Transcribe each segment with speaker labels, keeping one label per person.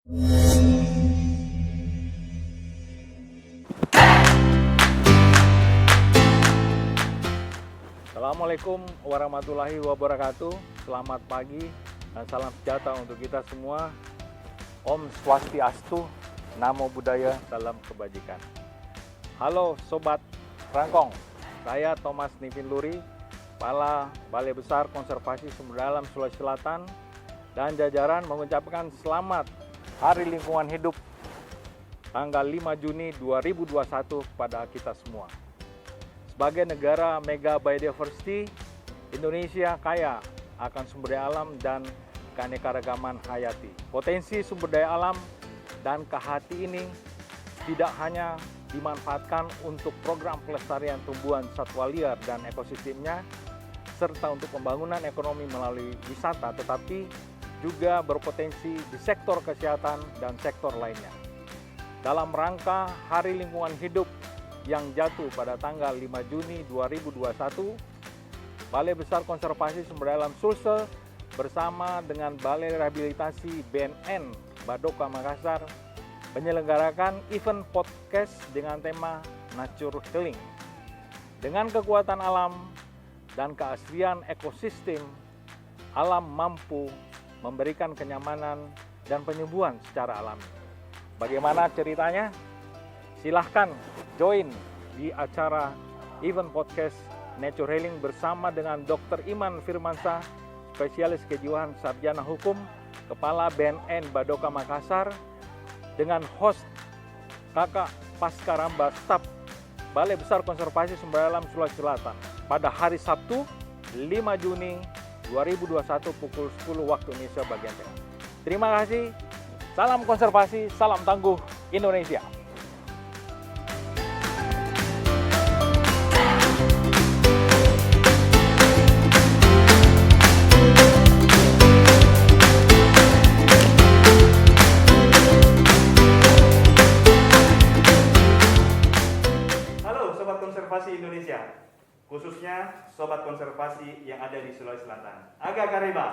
Speaker 1: Assalamualaikum warahmatullahi wabarakatuh. Selamat pagi dan salam sejahtera untuk kita semua. Om Swastiastu, Namo Buddhaya, salam kebajikan. Halo Sobat Rangkong, saya Thomas Nivin Luri, Kepala Balai Besar Konservasi Sumber Daya Alam Sulawesi Selatan, dan jajaran mengucapkan selamat Hari Lingkungan Hidup tanggal 5 Juni 2021 kepada kita semua. Sebagai negara mega biodiversity, Indonesia kaya akan sumber daya alam dan keanekaragaman hayati. Potensi sumber daya alam dan kehati ini tidak hanya dimanfaatkan untuk program pelestarian tumbuhan satwa liar dan ekosistemnya, serta untuk pembangunan ekonomi melalui wisata, tetapi juga berpotensi di sektor kesehatan dan sektor lainnya. Dalam rangka Hari Lingkungan Hidup yang jatuh pada tanggal 5 Juni 2021, Balai Besar Konservasi Sumber Daya Alam Sulsel bersama dengan Balai Rehabilitasi BNN Badoka Makassar menyelenggarakan event podcast dengan tema Nature Healing. Dengan kekuatan alam dan keaslian ekosistem, alam mampu memberikan kenyamanan dan penyembuhan secara alami. Bagaimana ceritanya? Silahkan join di acara event podcast Nature Healing bersama dengan Dr. Iman Firmansyah, spesialis kejiwaan sarjana hukum, Kepala BNN Badoka Makassar, dengan host Kakak Pascaramba Staf Balai Besar Konservasi Sumber Daya Alam Sulawesi Selatan pada hari Sabtu 5 Juni 2021 pukul 10 waktu Indonesia bagian tengah. Terima kasih. Salam konservasi, salam tangguh Indonesia.
Speaker 2: Konservasi Indonesia, khususnya sobat konservasi yang ada di Sulawesi Selatan. Aga Kareba.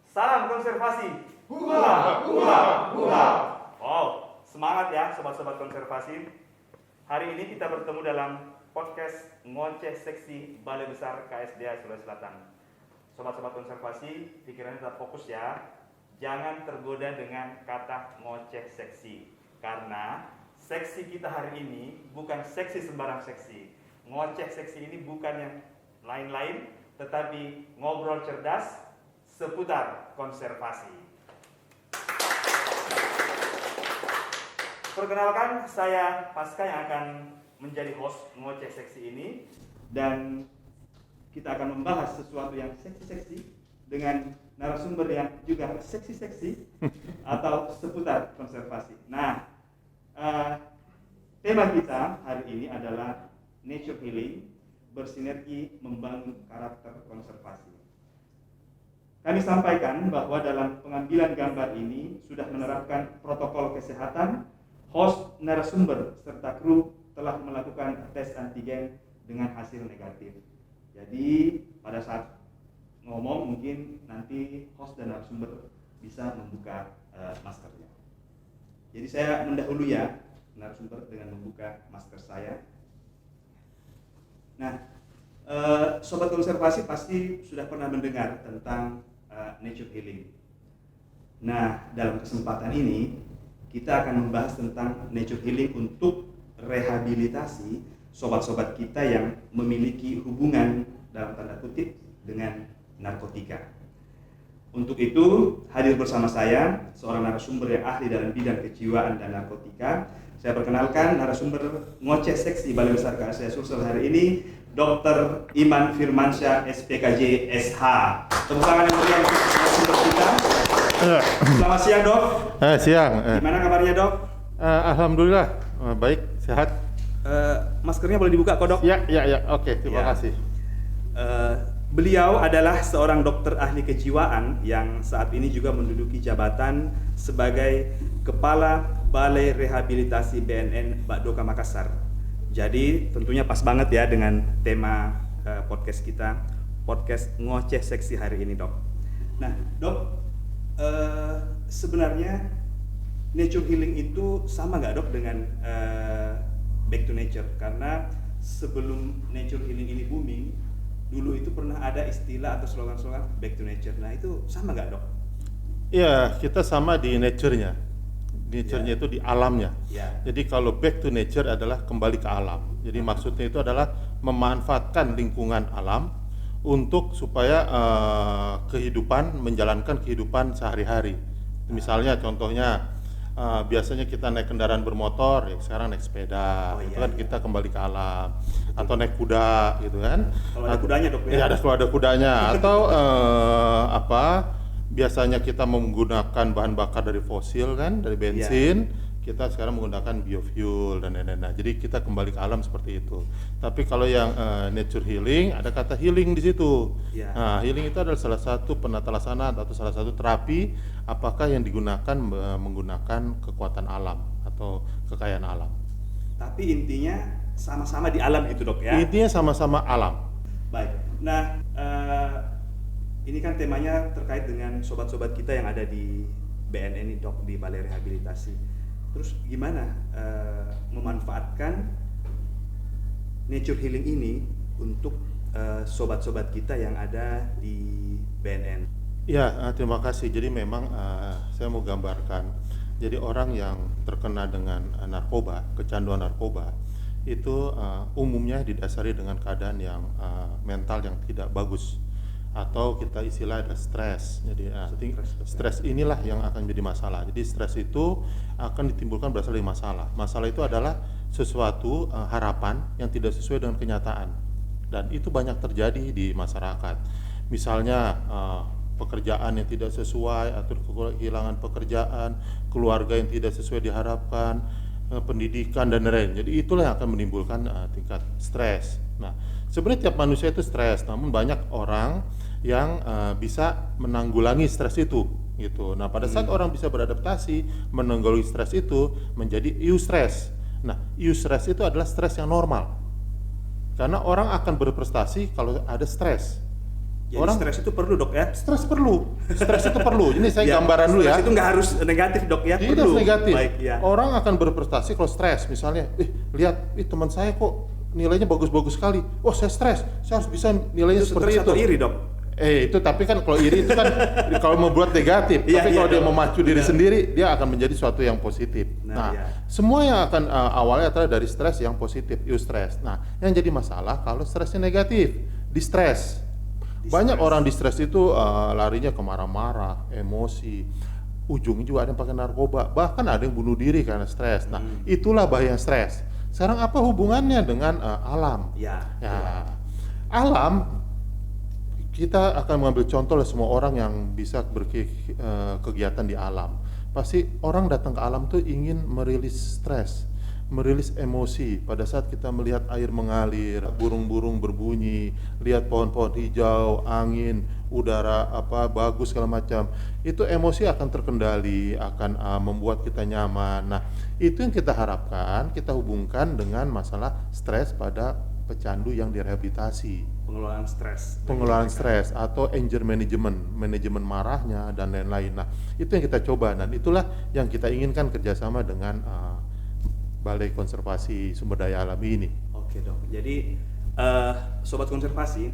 Speaker 2: Salam konservasi. Hurra, hurra, hurra. Wow, semangat ya sobat-sobat konservasi. Hari ini kita bertemu dalam podcast Ngoceh Seksi Balai Besar KSDA Sulawesi Selatan. Sobat-sobat konservasi, pikirannya tetap fokus ya. Jangan tergoda dengan kata ngoceh seksi, karena seksi kita hari ini bukan seksi sembarang seksi. Ngoceh seksi ini bukan yang lain-lain, tetapi ngobrol cerdas seputar konservasi. Perkenalkan, saya Pasca yang akan menjadi host ngoceh seksi ini, dan kita akan membahas sesuatu yang seksi-seksi dengan narasumber yang juga seksi-seksi atau seputar konservasi. Nah, tema kita hari ini adalah Nature Healing, bersinergi membangun karakter konservasi. Kami sampaikan bahwa dalam pengambilan gambar ini sudah menerapkan protokol kesehatan, host, narasumber, serta kru telah melakukan tes antigen dengan hasil negatif. Jadi pada saat ngomong mungkin nanti host dan narasumber bisa membuka maskernya. Jadi saya mendahului ya narasumber dengan membuka masker saya. Nah, sobat konservasi pasti sudah pernah mendengar tentang nature healing. Nah, dalam kesempatan ini kita akan membahas tentang nature healing untuk rehabilitasi sobat-sobat kita yang memiliki hubungan dalam tanda kutip dengan narkotika. Untuk itu, hadir bersama saya seorang narasumber yang ahli dalam bidang kejiwaan dan narkotika. Saya perkenalkan narasumber ngoceh seksi Balai Besar KSDA Sulsel hari ini, Dr. Iman Firmansyah, SPKJ SH. Tepuk tangan yang meriah untuk narasumber kita. Selamat siang, Dok.
Speaker 3: Siang.
Speaker 2: Gimana kabarnya, Dok?
Speaker 3: Alhamdulillah, baik, sehat.
Speaker 2: Maskernya boleh dibuka kok, Dok?
Speaker 3: Ya. Oke, terima kasih.
Speaker 2: Beliau adalah seorang dokter ahli kejiwaan yang saat ini juga menduduki jabatan sebagai Kepala Balai Rehabilitasi BNN Badoka Makassar. Jadi tentunya pas banget ya dengan tema podcast kita, podcast ngoceh seksi hari ini, Dok. Nah, Dok, sebenarnya nature healing itu sama nggak dok dengan back to nature? Karena sebelum nature healing ini booming, dulu itu pernah ada istilah atau slogan-slogan back to nature. Nah itu sama nggak dok?
Speaker 3: Iya, kita sama di nature-nya. Nature-nya itu di alamnya.
Speaker 2: Ya.
Speaker 3: Jadi kalau back to nature adalah kembali ke alam. Jadi maksudnya itu adalah memanfaatkan lingkungan alam untuk supaya kehidupan, menjalankan kehidupan sehari-hari. Misalnya contohnya biasanya kita naik kendaraan bermotor, ya sekarang naik sepeda,
Speaker 2: Oh,
Speaker 3: itu
Speaker 2: iya,
Speaker 3: kan
Speaker 2: iya.
Speaker 3: kita kembali ke alam. Atau naik kuda gitu kan.
Speaker 2: Kalau ada kudanya dok ya?
Speaker 3: Iya, kalau ada kudanya. Atau biasanya kita menggunakan bahan bakar dari fosil kan, dari bensin. Kita sekarang menggunakan biofuel dan lain-lain. Nah, jadi kita kembali ke alam seperti itu. Tapi kalau yang nature healing, ada kata healing di situ.
Speaker 2: Ya.
Speaker 3: Nah, healing itu adalah salah satu penata laksana atau salah satu terapi apakah yang digunakan menggunakan kekuatan alam atau kekayaan alam.
Speaker 2: Tapi intinya sama-sama di alam itu dok ya?
Speaker 3: Intinya sama-sama alam.
Speaker 2: Baik. Nah, ini kan temanya terkait dengan sobat-sobat kita yang ada di BNN ini dok, di Balai Rehabilitasi. Terus gimana memanfaatkan nature healing ini untuk sobat-sobat kita yang ada di BNN?
Speaker 3: Ya, terima kasih. Jadi memang saya mau gambarkan. Jadi orang yang terkena dengan narkoba, kecanduan narkoba, itu umumnya didasari dengan keadaan yang mental yang tidak bagus, atau kita istilah ada stres. Jadi stres inilah yang akan menjadi masalah. Jadi stres itu akan ditimbulkan berasal dari masalah. Masalah itu adalah sesuatu harapan yang tidak sesuai dengan kenyataan, dan itu banyak terjadi di masyarakat. Misalnya pekerjaan yang tidak sesuai atau kehilangan pekerjaan, keluarga yang tidak sesuai diharapkan, pendidikan dan lain-lain. Jadi itulah yang akan menimbulkan tingkat stres. Nah, sebenarnya tiap manusia itu stres, namun banyak orang yang bisa menanggulangi stres itu, gitu. Nah, pada saat orang bisa beradaptasi menanggulangi stres itu menjadi eustress. Nah, eustress itu adalah stres yang normal. Karena orang akan berprestasi kalau ada stres.
Speaker 2: Jadi stres itu perlu dok ya?
Speaker 3: Stres itu perlu. Ini saya
Speaker 2: Ya,
Speaker 3: gambaran dulu ya.
Speaker 2: Stres itu nggak harus negatif dok ya?
Speaker 3: Tidak
Speaker 2: Perlu.
Speaker 3: negatif.
Speaker 2: Baik, ya.
Speaker 3: Orang akan berprestasi kalau stres. Misalnya, lihat, teman saya kok nilainya bagus-bagus sekali. Wah, saya stres. Saya harus bisa nilainya
Speaker 2: Itu
Speaker 3: seperti
Speaker 2: stres
Speaker 3: itu.
Speaker 2: atau iri dok?
Speaker 3: Itu tapi kan kalau iri itu kan kalau membuat negatif.
Speaker 2: Iya,
Speaker 3: Tapi kalau
Speaker 2: iya,
Speaker 3: dia
Speaker 2: dok.
Speaker 3: memacu diri
Speaker 2: Benar.
Speaker 3: sendiri, dia akan menjadi suatu yang positif.
Speaker 2: Nah, iya.
Speaker 3: Semua yang akan awalnya adalah dari stres yang positif, eustress. Nah, yang jadi masalah kalau stresnya negatif, distress. Banyak orang di stres itu larinya ke marah-marah, emosi. Ujungnya juga ada yang pakai narkoba, bahkan ada yang bunuh diri karena stres. Nah, itulah bahaya stres. Sekarang apa hubungannya dengan alam?
Speaker 2: Ya.
Speaker 3: Alam, kita akan mengambil contoh lah semua orang yang bisa berkegiatan di alam. Pasti orang datang ke alam tuh ingin merilis stres, merilis emosi. Pada saat kita melihat air mengalir, burung-burung berbunyi, lihat pohon-pohon hijau, angin, udara bagus segala macam, itu emosi akan terkendali, akan membuat kita nyaman. Nah, itu yang kita harapkan, kita hubungkan dengan masalah stres pada pecandu yang direhabilitasi. Pengelolaan stres atau anger management, manajemen marahnya dan lain-lain. Nah, itu yang kita coba, dan itulah yang kita inginkan kerjasama dengan Balai Konservasi Sumber Daya Alam ini.
Speaker 2: Oke dok, jadi sobat konservasi,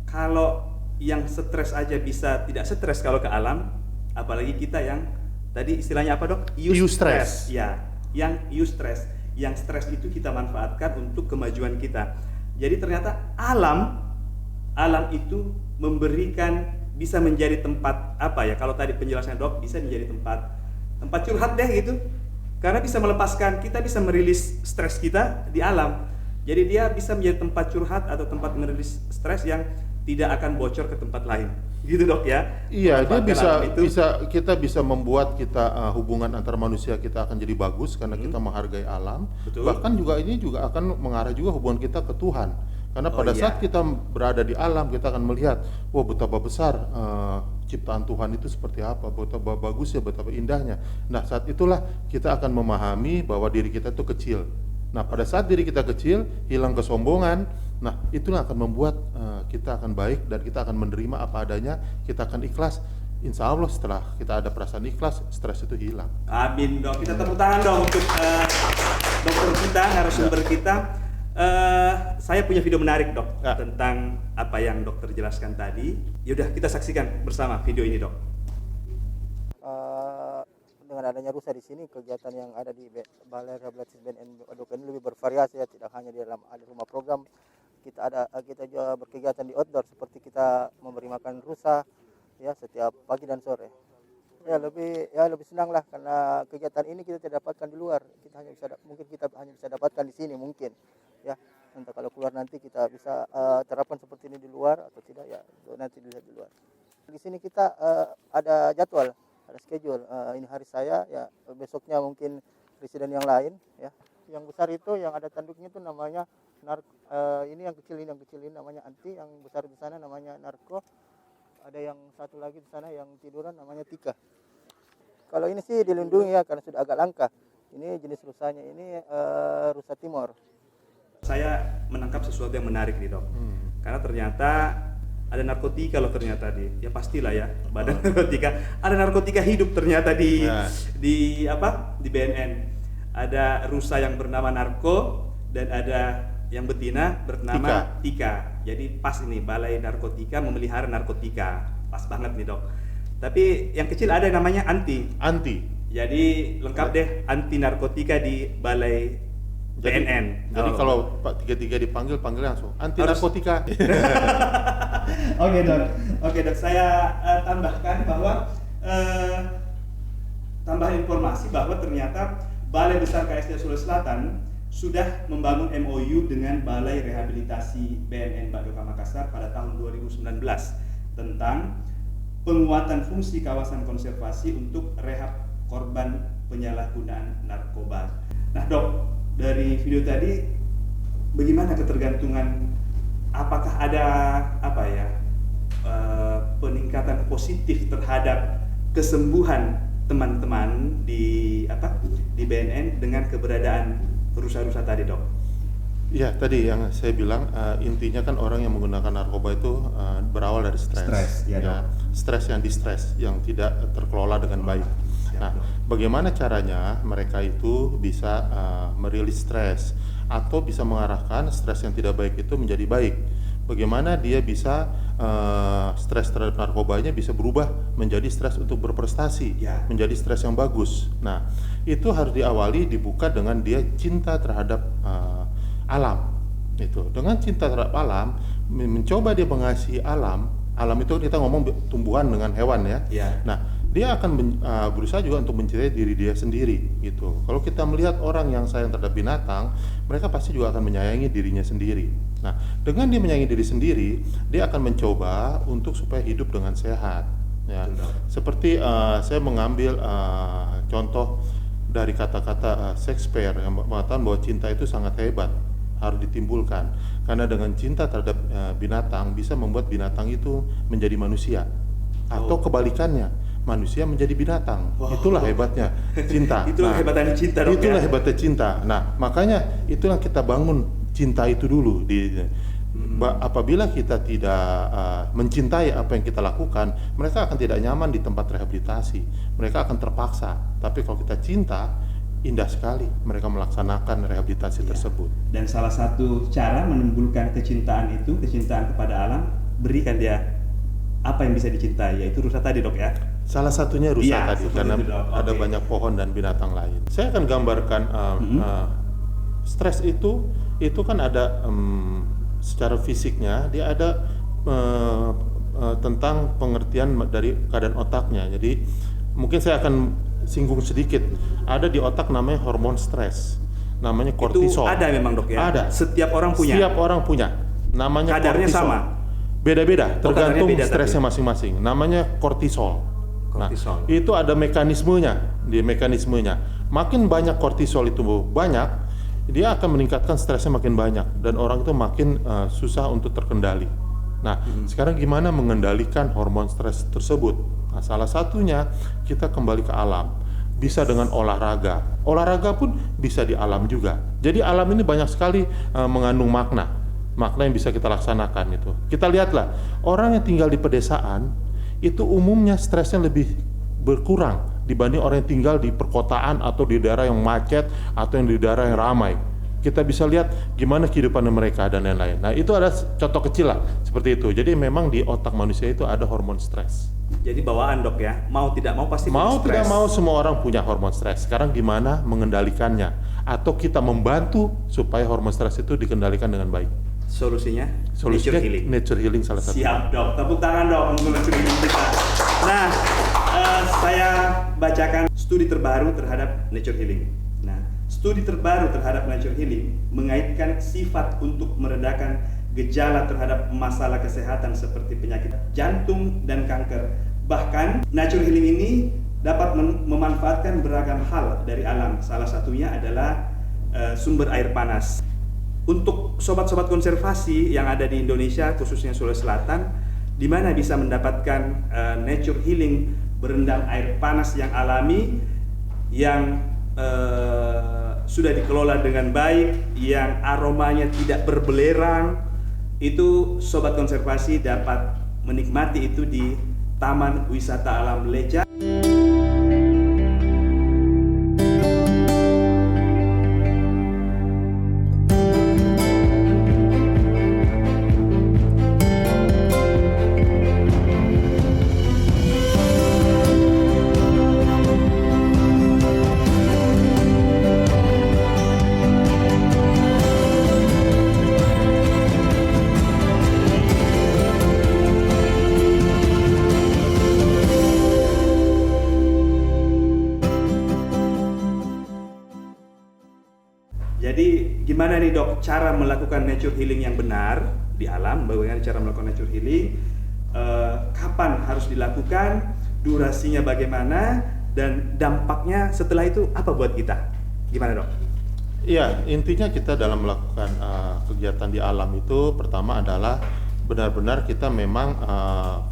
Speaker 2: kalau yang stres aja bisa tidak stres kalau ke alam, apalagi kita yang tadi istilahnya apa dok?
Speaker 3: Eustress.
Speaker 2: Ya, yang eustress, yang stres itu kita manfaatkan untuk kemajuan kita. Jadi ternyata alam itu memberikan, bisa menjadi tempat apa ya? Kalau tadi penjelasan dok, bisa menjadi tempat curhat deh gitu. Karena bisa melepaskan, kita bisa merilis stres kita di alam. Jadi dia bisa menjadi tempat curhat atau tempat merilis stres yang tidak akan bocor ke tempat lain. Gitu dok ya?
Speaker 3: Iya, dia
Speaker 2: Manfaatkan alam itu.
Speaker 3: kita bisa membuat kita hubungan antar manusia kita akan jadi bagus karena kita menghargai alam.
Speaker 2: Betul.
Speaker 3: Bahkan ini juga akan mengarah juga hubungan kita ke Tuhan. Karena pada
Speaker 2: iya.
Speaker 3: saat kita berada di alam, kita akan melihat, wah betapa besar ciptaan Tuhan itu seperti apa, betapa bagusnya, betapa indahnya. Nah, saat itulah kita akan memahami bahwa diri kita itu kecil. Nah, pada saat diri kita kecil, hilang kesombongan, nah itulah akan membuat kita akan baik dan kita akan menerima apa adanya, kita akan ikhlas. insya Allah setelah kita ada perasaan ikhlas, stres itu hilang.
Speaker 2: Amin dok. Kita tepuk tangan dong untuk dokter kita, narasumber kita. Saya punya video menarik dok tentang apa yang dokter jelaskan tadi. Yaudah kita saksikan bersama video ini dok.
Speaker 4: Dengan adanya rusa di sini, kegiatan yang ada di Balai Rehabilitasi BNN Baduka ini lebih bervariasi ya, tidak hanya di dalam ada rumah program. Kita juga berkegiatan di outdoor seperti kita memberi makan rusa ya setiap pagi dan sore. Lebih senang lah karena kegiatan ini kita tidak dapatkan di luar. Mungkin kita hanya bisa dapatkan di sini mungkin ya. Entah kalau keluar nanti kita bisa terapkan seperti ini di luar atau tidak ya, nanti dilihat di luar. Di sini kita ada jadwal, ada schedule. Ini hari saya ya, besoknya mungkin presiden yang lain ya. Yang besar itu yang ada tanduknya itu namanya ini yang kecil ini namanya anti, yang besar di sana namanya narko. Ada yang satu lagi di sana yang tiduran namanya tika. Kalau ini sih dilindungi ya karena sudah agak langka. Ini jenis rusanya ini rusa timur.
Speaker 2: Saya menangkap sesuatu yang menarik nih dok. Karena ternyata ada narkotika loh ternyata ya pastilah ya badan narkotika. Ada narkotika hidup ternyata di BNN. Ada rusa yang bernama Narko dan ada yang betina bernama Tika. Jadi pas ini Balai Narkotika memelihara narkotika. Pas banget nih dok. Tapi yang kecil ada yang namanya anti. Jadi lengkap deh anti narkotika di Balai BNN.
Speaker 3: Jadi kalau Pak tiga dipanggil langsung anti narkotika.
Speaker 2: Oke dok. Saya tambahkan bahwa tambahan informasi bahwa ternyata Balai Besar KSD Sulawesi Selatan sudah membangun MOU dengan Balai Rehabilitasi BNN Baduka Makassar pada tahun 2019 tentang penguatan fungsi kawasan konservasi untuk rehab korban penyalahgunaan narkoba. Nah dok, dari video tadi bagaimana ketergantungan, apakah ada peningkatan positif terhadap kesembuhan teman-teman di BNN dengan keberadaan rusa-rusa tadi dok?
Speaker 3: Ya tadi yang saya bilang intinya kan orang yang menggunakan narkoba itu berawal dari stres. Stres yang tidak terkelola dengan baik. Nah, bagaimana caranya mereka itu bisa merilis stres atau bisa mengarahkan stres yang tidak baik itu menjadi baik? Bagaimana dia bisa stres terhadap narkobanya bisa berubah menjadi stres untuk berprestasi, menjadi stres yang bagus. Nah, itu harus dibuka dengan dia cinta terhadap alam. Itu dengan cinta terhadap alam, mencoba dia mengasihi alam. Alam itu kita ngomong tumbuhan dengan hewan ya. Nah, dia akan berusaha juga untuk mencintai diri dia sendiri gitu. Kalau kita melihat orang yang sayang terhadap binatang, mereka pasti juga akan menyayangi dirinya sendiri. Nah, dengan dia menyayangi diri sendiri, dia akan mencoba untuk supaya hidup dengan sehat ya. Seperti saya mengambil contoh dari kata-kata Shakespeare yang mengatakan bahwa cinta itu sangat hebat, harus ditimbulkan karena dengan cinta terhadap binatang bisa membuat binatang itu menjadi manusia atau kebalikannya, manusia menjadi binatang. Itulah hebatnya cinta.
Speaker 2: Itulah hebatnya cinta dok.
Speaker 3: Itulah hebatnya cinta. Nah, makanya itulah kita bangun cinta itu dulu apabila kita tidak mencintai apa yang kita lakukan, mereka akan tidak nyaman di tempat rehabilitasi. Mereka akan terpaksa. Tapi kalau kita cinta, indah sekali mereka melaksanakan rehabilitasi tersebut.
Speaker 2: Dan salah satu cara menimbulkan kecintaan kepada alam, berikan dia apa yang bisa dicintai, yaitu rusa tadi dok ya.
Speaker 3: Salah satunya rusa tadi karena ada banyak pohon dan binatang lain. Saya akan gambarkan stres itu kan ada secara fisiknya, dia ada tentang pengertian dari keadaan otaknya. Jadi mungkin saya akan singgung sedikit. Ada di otak namanya hormon stres, namanya kortisol.
Speaker 2: Itu ada memang dok ya? Ada. Setiap orang punya. Namanya
Speaker 3: kadarnya
Speaker 2: kortisol.
Speaker 3: Sama. Beda-beda, tergantung stresnya masing-masing. Namanya kortisol. Nah, itu ada mekanismenya. Makin banyak kortisol itu banyak, dia akan meningkatkan stresnya makin banyak dan orang itu makin susah untuk terkendali. Nah, sekarang gimana mengendalikan hormon stres tersebut? Nah, salah satunya kita kembali ke alam. Bisa dengan olahraga. Olahraga pun bisa di alam juga. Jadi alam ini banyak sekali mengandung makna yang bisa kita laksanakan itu. Kita lihatlah orang yang tinggal di pedesaan itu umumnya stresnya lebih berkurang dibanding orang yang tinggal di perkotaan atau di daerah yang macet atau yang di daerah yang ramai. Kita bisa lihat gimana kehidupan mereka dan lain-lain. Nah, itu ada contoh kecil lah seperti itu. Jadi memang di otak manusia itu ada hormon stres.
Speaker 2: Jadi bawaan dok ya, mau tidak mau pasti
Speaker 3: Mau
Speaker 2: stres.
Speaker 3: tidak mau semua orang punya hormon stres. Sekarang gimana mengendalikannya? Atau kita membantu supaya hormon stres itu dikendalikan dengan baik.
Speaker 2: Solusinya?
Speaker 3: Solusinya
Speaker 2: Nature healing.
Speaker 3: nature healing salah satu.
Speaker 2: Siap dok, tepuk tangan dok untuk nature healing kita. Nah, saya bacakan studi terbaru terhadap nature healing. Nah, studi terbaru terhadap nature healing mengaitkan sifat untuk meredakan gejala terhadap masalah kesehatan seperti penyakit jantung dan kanker. Bahkan nature healing ini dapat memanfaatkan beragam hal dari alam. Salah satunya adalah sumber air panas. Untuk sobat-sobat konservasi yang ada di Indonesia, khususnya Sulawesi Selatan, di mana bisa mendapatkan nature healing berendam air panas yang alami, yang sudah dikelola dengan baik, yang aromanya tidak berbelerang, itu sobat konservasi dapat menikmati itu di Taman Wisata Alam Leca. Jadi gimana nih dok cara melakukan nature healing yang benar di alam? Bagaimana cara melakukan nature healing? Kapan harus dilakukan? Durasinya bagaimana? Dan dampaknya setelah itu apa buat kita? Gimana dok?
Speaker 3: Iya, intinya kita dalam melakukan kegiatan di alam itu pertama adalah benar-benar kita memang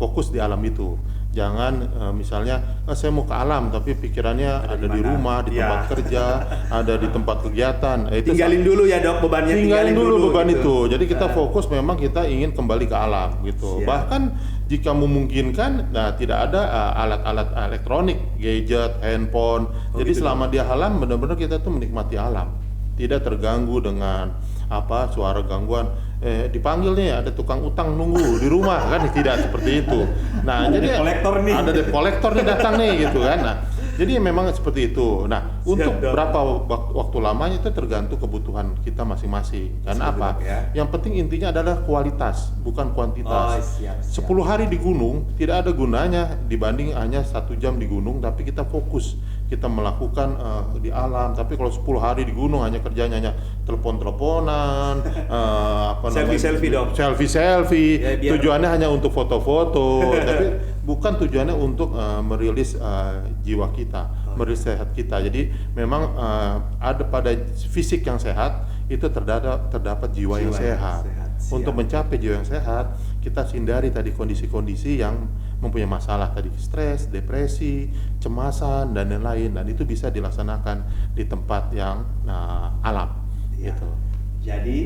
Speaker 3: fokus di alam itu. Jangan misalnya saya mau ke alam tapi pikirannya ada di rumah, di tempat kerja, ada di tempat kegiatan. Itu
Speaker 2: tinggalin dulu ya dok bebannya.
Speaker 3: Tinggalin dulu beban
Speaker 2: gitu.
Speaker 3: itu. Jadi kita fokus memang kita ingin kembali ke alam gitu.
Speaker 2: Siap.
Speaker 3: Bahkan jika memungkinkan, nah tidak ada alat-alat elektronik, gadget, handphone. Jadi
Speaker 2: gitu,
Speaker 3: selama di alam benar-benar kita tuh menikmati alam, tidak terganggu dengan suara gangguan. Dipanggil nih ada tukang utang nunggu di rumah kan, tidak seperti itu. Nah,
Speaker 2: Ada
Speaker 3: jadi
Speaker 2: debt collector nih.
Speaker 3: ada debt collector nih datang nih gitu kan. Nah, jadi memang seperti itu. Nah, untuk
Speaker 2: Dok.
Speaker 3: berapa waktu lamanya itu tergantung kebutuhan kita masing-masing. Karena
Speaker 2: Siap,
Speaker 3: apa?
Speaker 2: Dok, ya.
Speaker 3: Yang penting intinya adalah kualitas, bukan kuantitas.
Speaker 2: Oh, siap.
Speaker 3: 10 hari di gunung tidak ada gunanya dibanding hanya 1 jam di gunung, tapi kita fokus kita melakukan di alam. Tapi kalau 10 hari di gunung hanya kerjanya hanya telepon-teleponan,
Speaker 2: Selfie-selfie, Dok.
Speaker 3: Selfie-selfie.
Speaker 2: Ya, biar-
Speaker 3: Tujuannya hanya untuk foto-foto, tapi bukan tujuannya untuk merilis jiwa kita, merilis sehat kita. Jadi memang ada pada fisik yang sehat itu terdapat jiwa yang sehat.
Speaker 2: Siap.
Speaker 3: Untuk mencapai jiwa yang sehat, kita hindari tadi kondisi-kondisi yang mempunyai masalah tadi, stres, depresi, cemasan dan lain-lain. Dan itu bisa dilaksanakan di tempat yang alam.
Speaker 2: Iya.
Speaker 3: Gitu.
Speaker 2: Jadi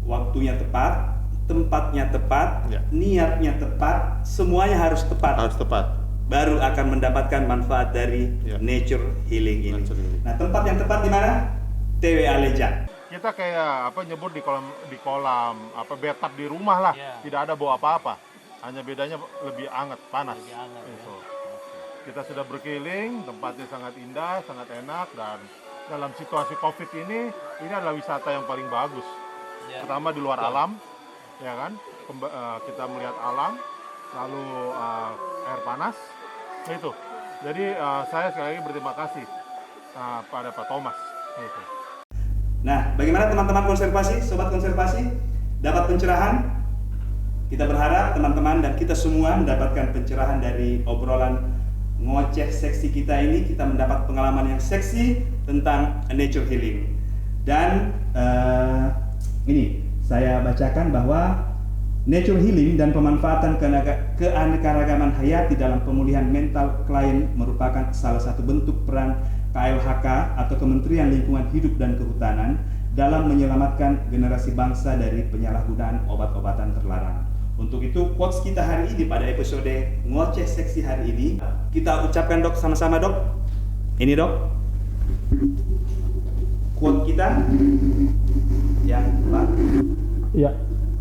Speaker 2: waktunya tepat, tempatnya tepat,
Speaker 3: Ya.
Speaker 2: niatnya tepat, semuanya harus tepat.
Speaker 3: Harus tepat.
Speaker 2: Baru akan mendapatkan manfaat dari
Speaker 3: Ya.
Speaker 2: nature healing ini.
Speaker 3: Nature healing.
Speaker 2: Nah, tempat yang tepat di mana? TWA Leca.
Speaker 3: Kita kayak nyebur di kolam bathtub di rumah lah.
Speaker 5: Iya.
Speaker 3: Tidak ada bau apa-apa. Hanya bedanya lebih hangat, panas.
Speaker 5: Lebih hangat, ya.
Speaker 3: Itu. Kita sudah berkeliling, tempatnya sangat indah, sangat enak, dan dalam situasi Covid ini adalah wisata yang paling bagus.
Speaker 5: Ya.
Speaker 3: Pertama di luar alam, ya kan? Kita melihat alam, lalu air panas, itu. Jadi saya sekali lagi berterima kasih pada Pak Thomas. Gitu.
Speaker 2: Nah, bagaimana teman-teman konservasi, sobat konservasi? Dapat pencerahan? Kita berharap teman-teman dan kita semua mendapatkan pencerahan dari obrolan ngoceh seksi kita ini. Kita mendapat pengalaman yang seksi tentang nature healing. Dan ini saya bacakan bahwa nature healing dan pemanfaatan keanekaragaman hayati dalam pemulihan mental klien merupakan salah satu bentuk peran KLHK atau Kementerian Lingkungan Hidup dan Kehutanan dalam menyelamatkan generasi bangsa dari penyalahgunaan obat-obatan terlarang. Untuk itu quotes kita hari ini pada episode ngoceh seksi hari ini kita ucapkan dok sama-sama dok. Ini dok. Quote kita yang Pak.
Speaker 5: Ya,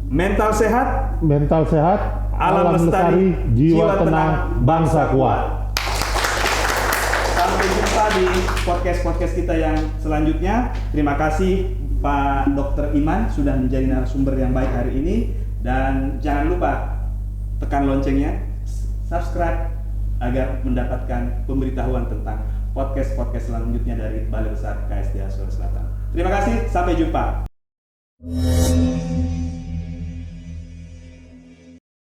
Speaker 2: Mental sehat,
Speaker 5: mental sehat,
Speaker 2: alam lestari,
Speaker 5: jiwa tenang, bangsa kuat.
Speaker 2: Sampai jumpa di podcast kita yang selanjutnya. Terima kasih Pak Dr. Iman sudah menjadi narasumber yang baik hari ini. Dan jangan lupa tekan loncengnya, subscribe agar mendapatkan pemberitahuan tentang podcast selanjutnya dari Balai Besar KSDA Sulawesi Selatan. Terima kasih, sampai jumpa.